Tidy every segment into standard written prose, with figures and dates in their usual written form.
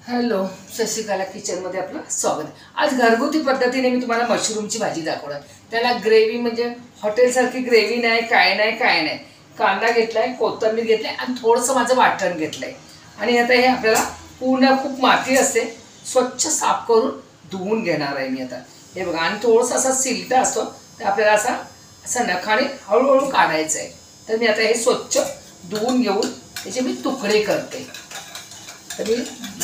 Hello, Shashikala किचनमध्ये आपलं स्वागत आहे. आज घरगुती पद्धतीने मी तुम्हाला मशरूमची भाजी दाखवणार. त्याला ग्रेव्ही म्हणजे हॉटेलसारखी ग्रेव्ही नाही, काय नाही काय नाही. कांदा घेतलाय, कोथिंबीर घेतलाय आणि थोडंसं माझं वाटण घेतलंय. आणि आता हे आपल्याला पूर्ण खूप माती असते, स्वच्छ साफ करून धुवून घेणार आहे मी आता. हे बघा, आणि थोडंसं असा सिलटा असतो, तर आपल्याला असा असा नखाने हळूहळू काढायचं आहे. तर मी आता हे स्वच्छ धुवून घेऊन त्याचे मी तुकडे करते. तर मी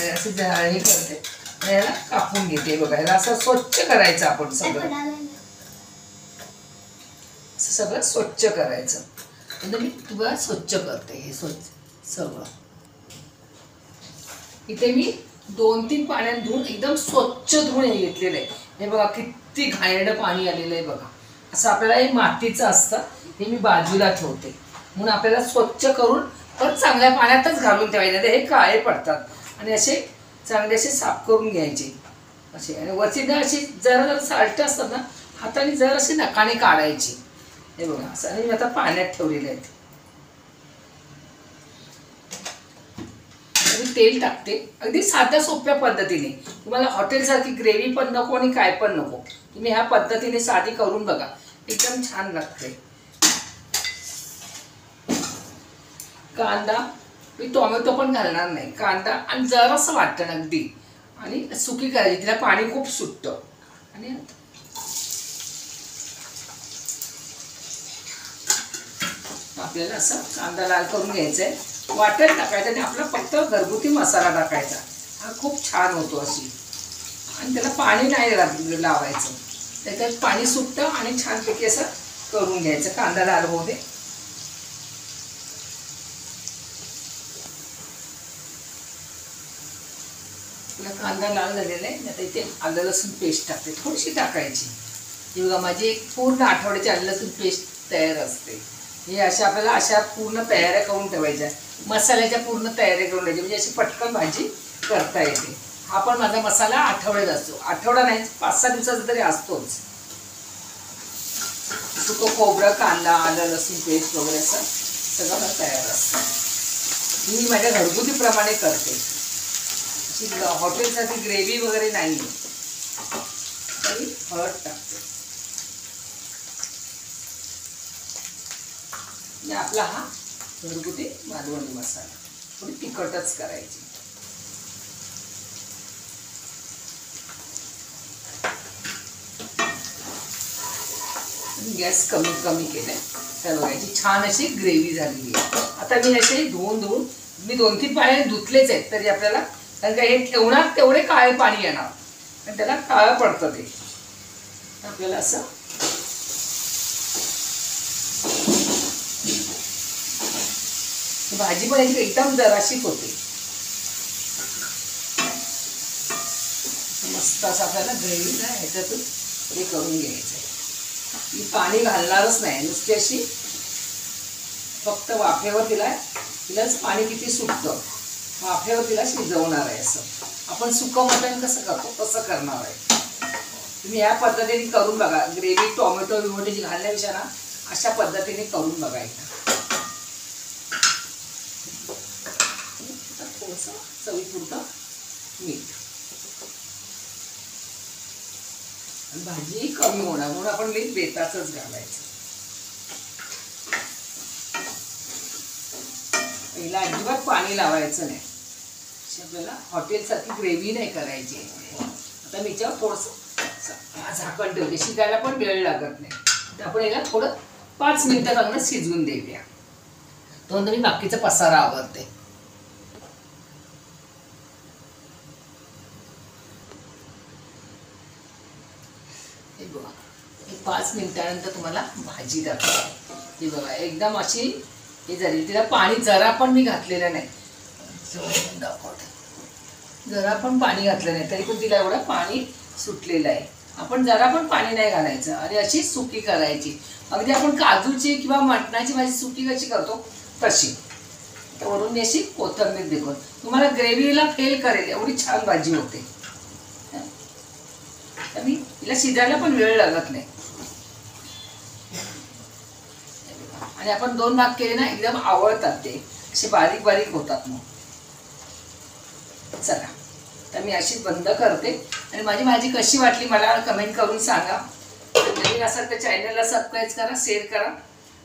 अशी जाळणी करते आणि याला कापून घेते. बघा, याला असं स्वच्छ करायचं. आपण सगळं असं सगळं स्वच्छ करायचं. म्हणजे मी तुला स्वच्छ करते हे स्वच्छ सगळं. इथे मी 2-3 पाण्यात धुवून एकदम स्वच्छ धुवून हे घेतलेलं आहे. हे बघा किती घाणेरडं पाणी आलेलं आहे. बघा, असं आपल्याला हे मातीचं असतं, हे मी बाजूला ठेवते. म्हणून आपल्याला स्वच्छ करून परत चांगल्या पाण्यातच घालून ठेवायचे. हे काळे पडतात आणि असे चांगले असे साफ करून घ्यायचे असे. आणि वरची अशी जरा जरा साल्ट असतात ना, हाताने जर असे नखाने काढायचे. हे बघा असं. आणि मी आता पाण्यात ठेवलेले आहेत. मी तेल टाकते अगदी साध्या सोप्या पद्धतीने. तुम्हाला हॉटेलसारखी ग्रेव्ही पण नको आणि काय पण नको. तुम्ही ह्या पद्धतीने साधी करून बघा, एकदम छान लागते. कांदा मी टोमॅटो पण घालणार नाही. कांदा आणि जरासं वाटण अगदी, आणि सुकी करायची. तिला पाणी खूप सुटतं. आणि आपल्याला असं कांदा लाल करून घ्यायचा आहे. वाटण टाकायचं आणि आपला फक्त घरगुती मसाला टाकायचा. हा खूप छान होतो अशी. आणि त्याला पाणी नाही लावायचं, त्याच्यात पाणी सुटतं आणि छानपैकी असं करून घ्यायचं. कांदा लाल होऊ दे. कांदा लाल झालेला आहे. आता इथे आलं लसूण पेस्ट टाकते, थोडीशी टाकायची. ही बघा, माझी एक पूर्ण आठवड्याची आलं लसूण पेस्ट तयार असते. हे अशा आपल्याला अशा पूर्ण तयाऱ्या करून ठेवायच्या, मसाल्याच्या पूर्ण तयाऱ्या करून ठेवायच्या, म्हणजे अशी पटकन भाजी करता येते. हा पण माझा मसाला आठवड्यात असतो. आठवडा नाही, 5-6 दिवसाचा तरी असतोच. सुकं खोबरं, कांदा, आलं लसूण पेस्ट वगैरे असं सगळं तयार असतं. मी माझ्या घरगुती प्रमाणे करते. हॉटेलसाठी ग्रेव्ही वगैरे नाही. तरी हळद टाकते. आणि आपला हा घरगुती मालवणी मसाला, थोडी तिखटच करायची. गॅस कमी कमी केलाय. तर बघायची छान अशी ग्रेव्ही झालेली आहे. आता मी असे धुवून मी 2-3 पाण्याने धुतलेच आहेत. तरी आपल्याला, कारण का हे ठेवणार तेवढे काळे पाणी येणार आणि त्याला काळं पडतं ते. आपल्याला असं भाजी पण याची एकदम जराशीच होते. मस्त असं आपल्याला ग्रेव्हीला ह्याच्यातून हे करून घ्यायचं आहे. मी पाणी घालणारच नाही, नुसती अशी फक्त वाफेवर तिलाच पाणी किती सुटतं, वाफेवर तिला शिजवणार आहे. असं आपण सुकं मटण कसं करतो तसं करणार आहे. तुम्ही या पद्धतीने करून बघा. ग्रेव्ही टोमॅटो बिमोटोची घालण्यापेक्षा ना अशा पद्धतीने करून बघायचं. थोडंसं चवीपुरतं मीठ. भाजी कमी होणार म्हणून आपण मीठ बेताचंच घालायचं. पहिला अजिबात पाणी लावायचं नाही. आपल्याला हॉटेलसारखी ग्रेव्ही नाही करायची. आता मी याच्यावर थोडंसं झाकण ठेवते, शिजायला पण वेळ लागत नाही. तर आपण याला थोडं 5 मिनिटं चांगलं शिजवून देऊया. तोपर्यंत मी बाकीचा पसारा आवरते. हे बघा, 5 मिनिटानंतर तुम्हाला भाजी दाखवते. ही बघा एकदम अशी हे झाली. तिला पाणी जरा पण मी घातलेलं नाही. दाखवते, जरा पण पाणी घातलं नाही तरी पण तिला एवढं पाणी सुटलेलं आहे. आपण जरा पण पाणी नाही घालायचं आणि अशी सुकी करायची. अगदी आपण काजूची किंवा मटणाची भाजी सुकी कशी करतो तशी. तर वरून मी अशी कोथिंबीर देखून तुम्हाला ग्रेव्हीला फेल करेल एवढी छान भाजी होते. आणि तिला शिजायला पण वेळ लागत नाही. आणि आपण 2 भाग केले ना, एकदम आवडतात ते, असे बारीक बारीक होतात. मग चला तर मी अशी बंद करते आणि माझी भाजी कशी वाटली मला कमेंट करून सांगा. नवीन असाल तर चॅनलला सबस्क्राईब करा, शेअर करा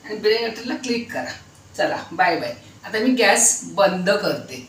आणि बेल बटनला क्लिक करा. चला बाय बाय. आता मी गॅस बंद करते.